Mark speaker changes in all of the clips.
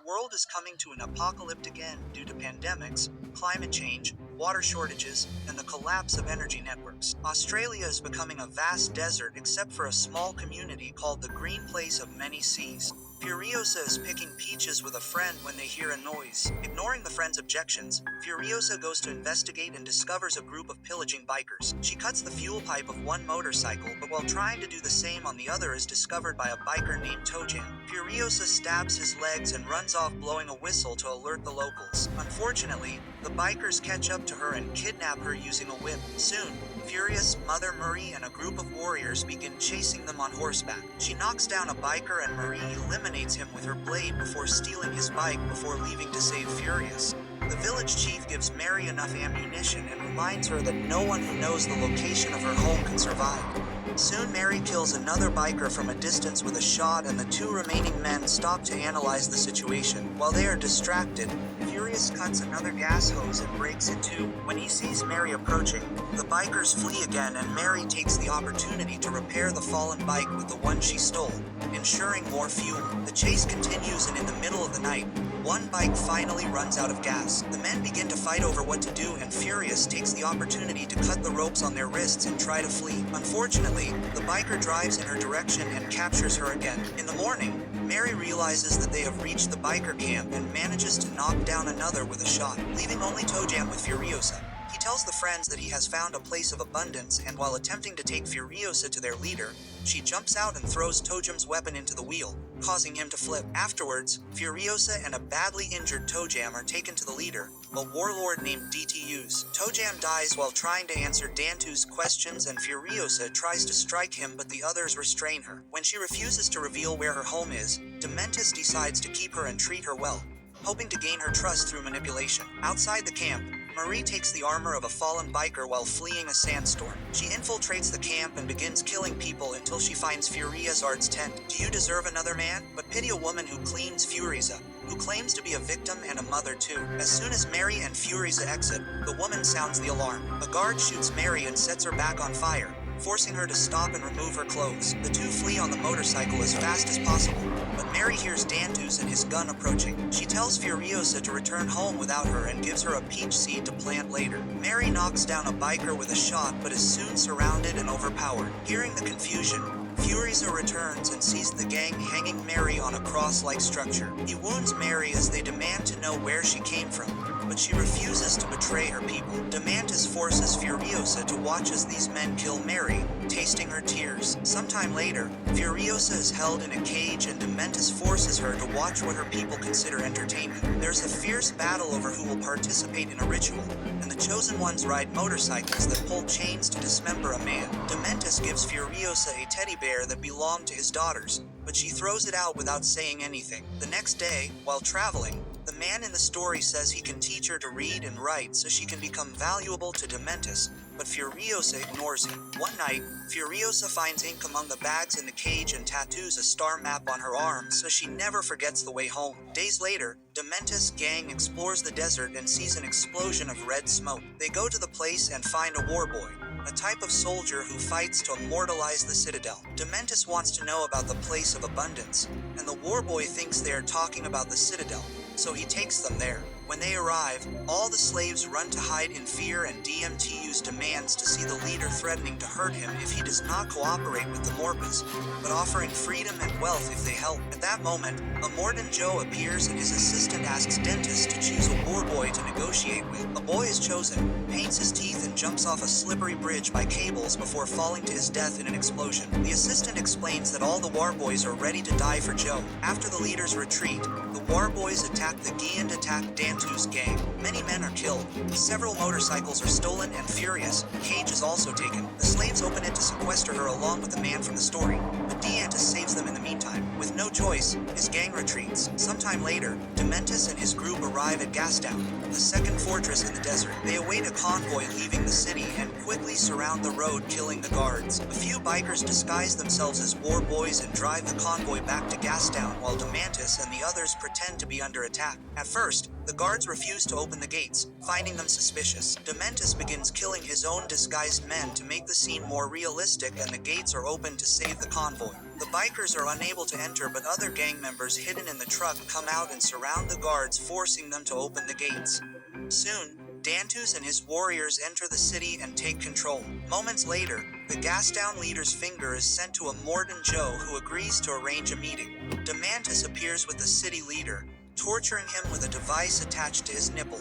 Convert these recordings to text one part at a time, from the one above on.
Speaker 1: world is coming to an apocalyptic end due to pandemics, climate change, water shortages, and the collapse of energy networks. Australia is becoming a vast desert except for a small community called the Green Place of Many Seas. Furiosa is picking peaches with a friend when they hear a noise. Ignoring the friend's objections, Furiosa goes to investigate and discovers a group of pillaging bikers. She cuts the fuel pipe of one motorcycle, but while trying to do the same on the other is discovered by a biker named Tojam. Furiosa stabs his legs and runs off blowing a whistle to alert the locals. Unfortunately, the bikers catch up to her and kidnap her using a whip. Soon, furious Mother Marie and a group of warriors begin chasing them on horseback. She knocks down a biker and Marie eliminates him with her blade before stealing his bike before leaving to save Furious. The village chief gives Mary enough ammunition and reminds her that no one who knows the location of her home can survive. Soon Mary kills another biker from a distance with a shot and the two remaining men stop to analyze the situation. While they are distracted, Furious cuts another gas hose and breaks it too. When he sees Mary approaching, the bikers flee again and Mary takes the opportunity to repair the fallen bike with the one she stole, ensuring more fuel. The chase continues and in the middle of the night, one bike finally runs out of gas. The men begin to fight over what to do and Furious takes the opportunity to cut the ropes on their wrists and try to flee. Unfortunately, the biker drives in her direction and captures her again. In the morning, Mary realizes that they have reached the biker camp and manages to knock down another with a shot, leaving only Tojam with Furiosa. He tells the friends that he has found a place of abundance and while attempting to take Furiosa to their leader, she jumps out and throws Tojam's weapon into the wheel, causing him to flip. Afterwards, Furiosa and a badly injured Tojam are taken to the leader, a warlord named DTUs. Tojam dies while trying to answer Dantu's questions and Furiosa tries to strike him but the others restrain her. When she refuses to reveal where her home is, Dementus decides to keep her and treat her well, hoping to gain her trust through manipulation. Outside the camp, Marie takes the armor of a fallen biker while fleeing a sandstorm. She infiltrates the camp and begins killing people until she finds Furiazard's tent. Do you deserve another man? But pity a woman who cleans Furiza, who claims to be a victim and a mother too. As soon as Mary and Furiza exit, the woman sounds the alarm. A guard shoots Mary and sets her back on fire, forcing her to stop and remove her clothes. The two flee on the motorcycle as fast as possible, but Mary hears Dantus and his gun approaching. She tells Furiosa to return home without her and gives her a peach seed to plant later. Mary knocks down a biker with a shot but is soon surrounded and overpowered. Hearing the confusion, Furiza returns and sees the gang hanging Mary on a cross-like structure. He wounds Mary as they demand to know where she came from, but she refuses to betray her people. Demantus forces Furiosa to watch as these men kill Mary, tasting her tears. Sometime later, Furiosa is held in a cage and Dementus forces her to watch what her people consider entertainment. There's a fierce battle over who will participate in a ritual, and the chosen ones ride motorcycles that pull chains to dismember a man. Dementus gives Furiosa a teddy bear that belonged to his daughters, but she throws it out without saying anything. The next day, while traveling, the man in the story says he can teach her to read and write so she can become valuable to Dementus, but Furiosa ignores him. One night, Furiosa finds ink among the bags in the cage and tattoos a star map on her arm so she never forgets the way home. Days later, Dementus' gang explores the desert and sees an explosion of red smoke. They go to the place and find a war boy, a type of soldier who fights to immortalize the citadel. Dementus wants to know about the place of abundance, and the war boy thinks they are talking about the citadel, so he takes them there. When they arrive, all the slaves run to hide in fear and DMTU's demands to see the leader threatening to hurt him if he does not cooperate with the Morpas, but offering freedom and wealth if they help. At that moment, Immortan Joe appears and his assistant asks Dentus to choose a war boy to negotiate with. A boy is chosen, paints his teeth and jumps off a slippery bridge by cables before falling to his death in an explosion. The assistant explains that all the war boys are ready to die for Joe. After the leaders retreat, the war boys attack the Gi and attack Dantu's gang. Many men are killed, several motorcycles are stolen and furious, Cage is also taken. The slaves open it to sequester her along with the man from the story, but Deantus saves them in the meantime. With no choice, his gang retreats. Sometime later, Dementus and his group arrive at Gastown, the second fortress in the desert. They await a convoy leaving the city and quickly surround the road, killing the guards. A few bikers disguise themselves as war boys and drive the convoy back to Gastown while Demantus and the others pretend to be under attack. At first, the guards refuse to open the gates, finding them suspicious. Dementus begins killing his own disguised men to make the scene more realistic and the gates are opened to save the convoy. The bikers are unable to enter, but other gang members hidden in the truck come out and surround the guards, forcing them to open the gates. Soon, Dantus and his warriors enter the city and take control. Moments later, the Gastown leader's finger is sent to a Morden Joe, who agrees to arrange a meeting. Demantus appears with the city leader, torturing him with a device attached to his nipple.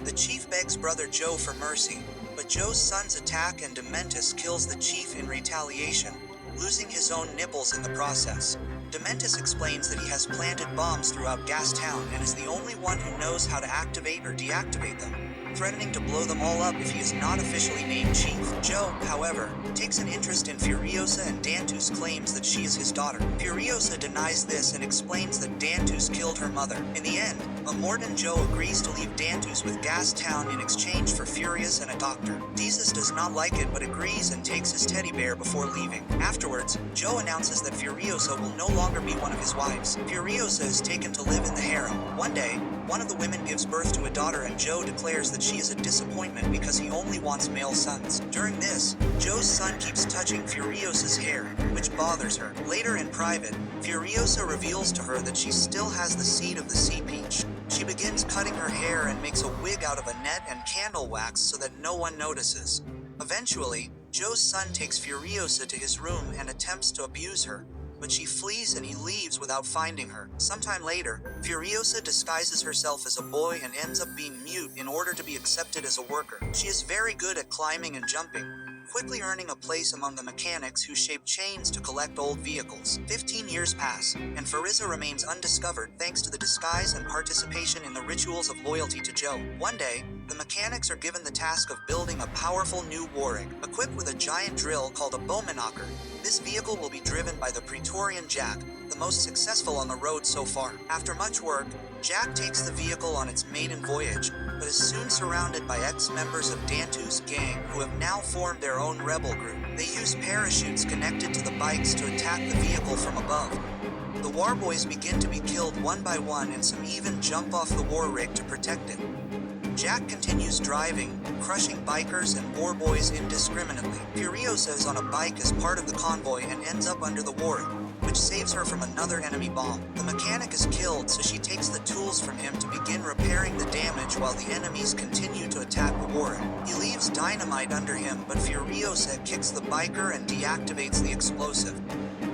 Speaker 1: The chief begs brother Joe for mercy, but Joe's sons attack and Dementus kills the chief in retaliation, losing his own nipples in the process. Dementus explains that he has planted bombs throughout Gastown and is the only one who knows how to activate or deactivate them, threatening to blow them all up if he is not officially named chief. Joe, however, takes an interest in Furiosa, and Dantus claims that she is his daughter. Furiosa denies this and explains that Dantus killed her mother. In the end, a Morden Joe agrees to leave Dantus with Gastown in exchange for Furious and a doctor. Jesus does not like it but agrees and takes his teddy bear before leaving. Afterwards, Joe announces that Furiosa will no longer be one of his wives. Furiosa is taken to live in the harem. One day, one of the women gives birth to a daughter, and Joe declares that she is a disappointment because he only wants male sons. During this, Joe's son keeps touching Furiosa's hair, which bothers her. Later in private, Furiosa reveals to her that she still has the seed of the sea peach. She begins cutting her hair and makes a wig out of a net and candle wax so that no one notices. Eventually, Joe's son takes Furiosa to his room and attempts to abuse her, but she flees and he leaves without finding her. Sometime later, Furiosa disguises herself as a boy and ends up being mute in order to be accepted as a worker. She is very good at climbing and jumping, quickly earning a place among the mechanics who shape chains to collect old vehicles. 15 years pass, and Fariza remains undiscovered thanks to the disguise and participation in the rituals of loyalty to Joe. One day, the mechanics are given the task of building a powerful new Warrig, equipped with a giant drill called a Bowmanocker. This vehicle will be driven by the Praetorian Jack, the most successful on the road so far. After much work, Jack takes the vehicle on its maiden voyage, but is soon surrounded by ex-members of Dantus' gang who have now formed their own rebel group. They use parachutes connected to the bikes to attack the vehicle from above. The Warboys begin to be killed one by one, and some even jump off the Warrig to protect it. Jack continues driving, crushing bikers and warboys indiscriminately. Furiosa is on a bike as part of the convoy and ends up under the Warrig, which saves her from another enemy bomb. The mechanic is killed, so she takes the tools from him to begin repairing the damage while the enemies continue to attack the Warrig. He leaves dynamite under him, but Furiosa kicks the biker and deactivates the explosive.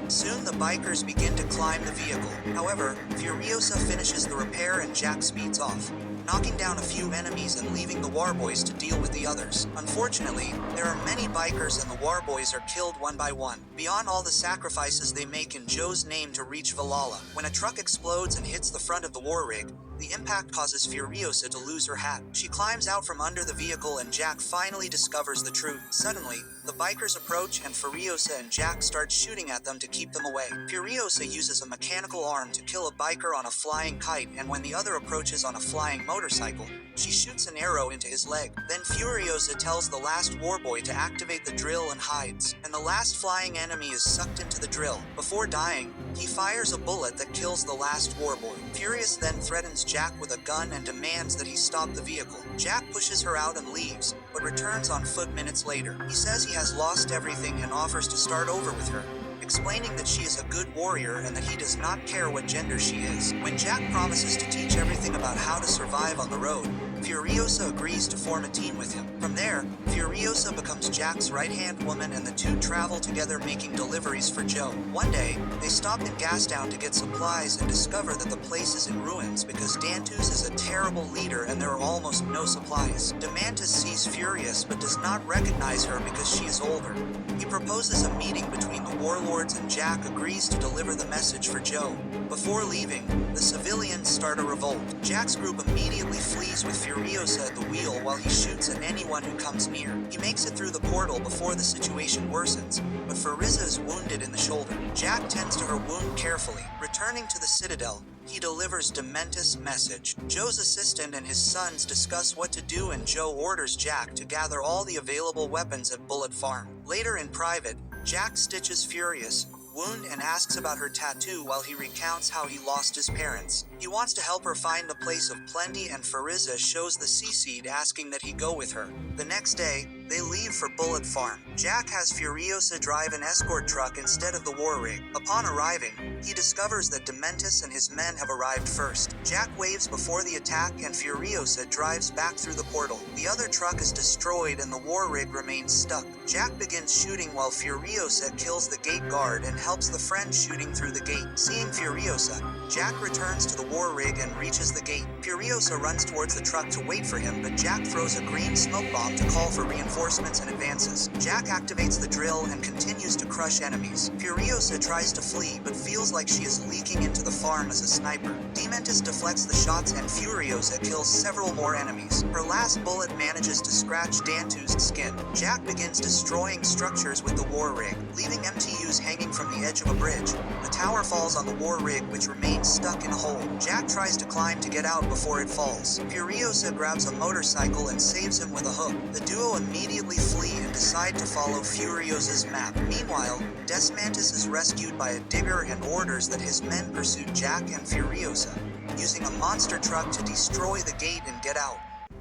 Speaker 1: Soon the bikers begin to climb the vehicle. However, Furiosa finishes the repair and Jack speeds off, knocking down a few enemies and leaving the Warboys to deal with the others. Unfortunately, there are many bikers and the Warboys are killed one by one, beyond all the sacrifices they make in Joe's name to reach Valhalla. When a truck explodes and hits the front of the Warrig, the impact causes Furiosa to lose her hat. She climbs out from under the vehicle and Jack finally discovers the truth. Suddenly, the bikers approach and Furiosa and Jack start shooting at them to keep them away. Furiosa uses a mechanical arm to kill a biker on a flying kite, and when the other approaches on a flying motorcycle, she shoots an arrow into his leg. Then Furiosa tells the last Warboy to activate the drill and hides, and the last flying enemy is sucked into the drill. Before dying, he fires a bullet that kills the last Warboy. Furious then threatens Jack with a gun and demands that he stop the vehicle. Jack pushes her out and leaves, but returns on foot minutes later. He says he has lost everything and offers to start over with her, explaining that she is a good warrior and that he does not care what gender she is. When Jack promises to teach everything about how to survive on the road, Furiosa agrees to form a team with him. From there, Furiosa becomes Jack's right-hand woman and the two travel together making deliveries for Joe. One day, they stop in Gastown to get supplies and discover that the place is in ruins because Dantus is a terrible leader and there are almost no supplies. Demantus sees Furious but does not recognize her because she is older. He proposes a meeting between the warlords and Jack agrees to deliver the message for Joe. Before leaving, the civilians start a revolt. Jack's group immediately flees with Furiosa at the wheel while he shoots at anyone who comes near. He makes it through the portal before the situation worsens, but Fariza is wounded in the shoulder. Jack tends to her wound carefully. Returning to the Citadel, he delivers Dementus' message. Joe's assistant and his sons discuss what to do and Joe orders Jack to gather all the available weapons at Bullet Farm. Later in private, Jack stitches Furious' wound and asks about her tattoo while he recounts how he lost his parents. He wants to help her find the place of plenty, and Fariza shows the Seaseed asking that he go with her. The next day, they leave for Bullet Farm. Jack has Furiosa drive an escort truck instead of the war rig. Upon arriving, he discovers that Dementis and his men have arrived first. Jack waves before the attack and Furiosa drives back through the portal. The other truck is destroyed and the war rig remains stuck. Jack begins shooting while Furiosa kills the gate guard and helps the friend shooting through the gate. Seeing Furiosa, Jack returns to the war rig and reaches the gate. Furiosa runs towards the truck to wait for him, but Jack throws a green smoke bomb to call for reinforcements and advances. Jack activates the drill and continues to crush enemies. Furiosa tries to flee but feels like she is leaking into the farm as a sniper. Dementis deflects the shots and Furiosa kills several more enemies. Her last bullet manages to scratch Dantu's skin. Jack begins destroying structures with the war rig, leaving MTUs hanging from the edge of a bridge. The tower falls on the war rig, which remains stuck in a hole. Jack tries to climb to get out before it falls. Furiosa grabs a motorcycle and saves him with a hook. The duo immediately flee and decide to follow Furiosa's map. Meanwhile, Desmantis is rescued by a digger and orders that his men pursue Jack and Furiosa, using a monster truck to destroy the gate and get out.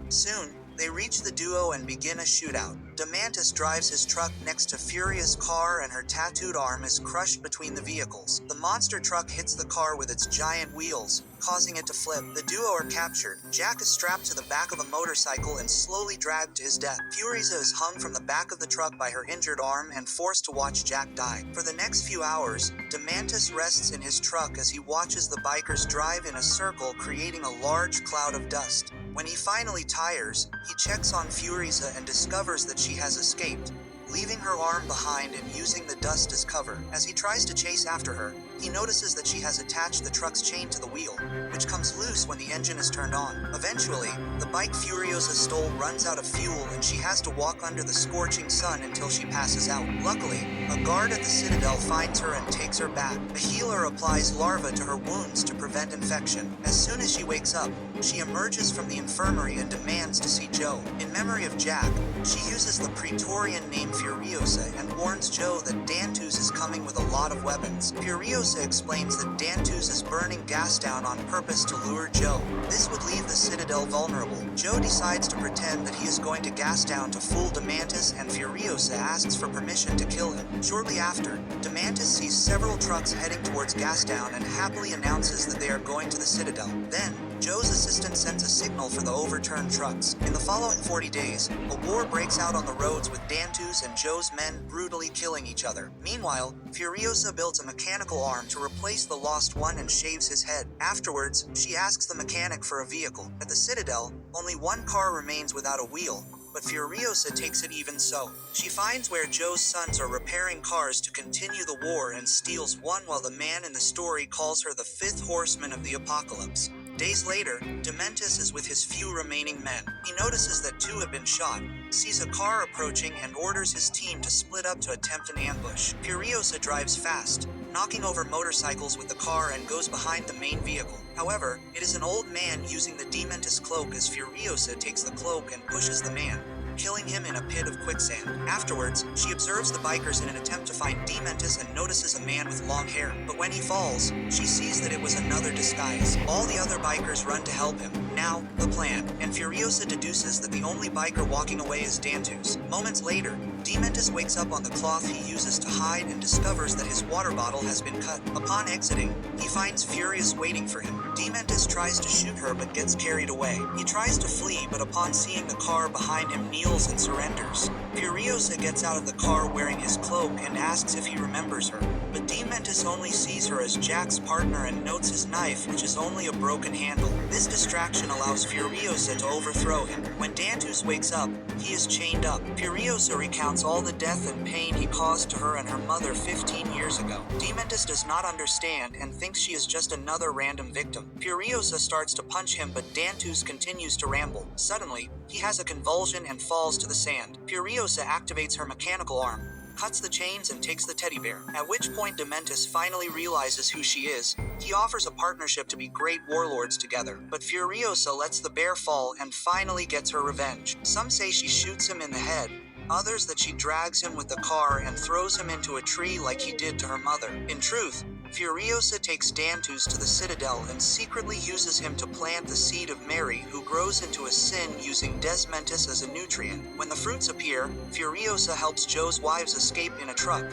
Speaker 1: Soon, they reach the duo and begin a shootout. Demantis drives his truck next to Furia's car and her tattooed arm is crushed between the vehicles. The monster truck hits the car with its giant wheels, causing it to flip. The duo are captured. Jack is strapped to the back of a motorcycle and slowly dragged to his death. Furiza is hung from the back of the truck by her injured arm and forced to watch Jack die. For the next few hours, Demantis rests in his truck as he watches the bikers drive in a circle, creating a large cloud of dust. When he finally tires, he checks on Furiza and discovers that she has escaped, leaving her arm behind and using the dust as cover. As he tries to chase after her, he notices that she has attached the truck's chain to the wheel, which comes loose when the engine is turned on. Eventually, the bike Furiosa stole runs out of fuel and she has to walk under the scorching sun until she passes out. Luckily, a guard at the Citadel finds her and takes her back. A healer applies larva to her wounds to prevent infection. As soon as she wakes up, she emerges from the infirmary and demands to see Joe. In memory of Jack, she uses the Praetorian name Furiosa and warns Joe that Dantus is coming with a lot of weapons. Furiosa explains that Dantus is burning gas down on purpose to lure Joe. This would leave the Citadel vulnerable. Joe decides to pretend that he is going to gas down to fool Demantis, and Furiosa asks for permission to kill him. Shortly after, Demantis sees several trucks heading towards Gasdown and happily announces that they are going to the Citadel. Then, Joe's assistant sends a signal for the overturned trucks. In the following 40 days, a war breaks out on the roads with Dantus and Joe's men brutally killing each other. Meanwhile, Furiosa builds a mechanical arm to replace the lost one and shaves his head. Afterwards, she asks the mechanic for a vehicle. At the Citadel, only one car remains without a wheel, but Furiosa takes it even so. She finds where Joe's sons are repairing cars to continue the war and steals one while the man in the story calls her the fifth horseman of the apocalypse. Days later, Dementis is with his few remaining men. He notices that two have been shot, sees a car approaching and orders his team to split up to attempt an ambush. Furiosa drives fast, knocking over motorcycles with the car and goes behind the main vehicle. However, it is an old man using the Dementis cloak as Furiosa takes the cloak and pushes the man, killing him in a pit of quicksand. Afterwards, she observes the bikers in an attempt to find Dementis and notices a man with long hair. But when he falls, she sees that it was another disguise. All the other bikers run to help him. Now, the plan, and Furiosa deduces that the only biker walking away is Dantus. Moments later, Dementis wakes up on the cloth he uses to hide and discovers that his water bottle has been cut. Upon exiting, he finds Furious waiting for him. Dementis tries to shoot her but gets carried away. He tries to flee, but upon seeing the car behind him, kneels and surrenders. Furiosa gets out of the car wearing his cloak and asks if he remembers her, but Dementis only sees her as Jack's partner and notes his knife, which is only a broken handle. This distraction allows Furiosa to overthrow him. When Dantus wakes up, he is chained up. Furiosa recounts all the death and pain he caused to her and her mother 15 years ago. Dementis does not understand and thinks she is just another random victim. Furiosa starts to punch him, but Dantus continues to ramble. Suddenly, he has a convulsion and falls to the sand. Furiosa activates her mechanical arm, cuts the chains and takes the teddy bear, at which point Dementis finally realizes who she is. He offers a partnership to be great warlords together, but Furiosa lets the bear fall and finally gets her revenge. Some say she shoots him in the head, others that she drags him with the car and throws him into a tree like he did to her mother. In truth, Furiosa takes Dantus to the Citadel and secretly uses him to plant the seed of Mary, who grows into a sin using Desmentis as a nutrient. When the fruits appear, Furiosa helps Joe's wives escape in a truck.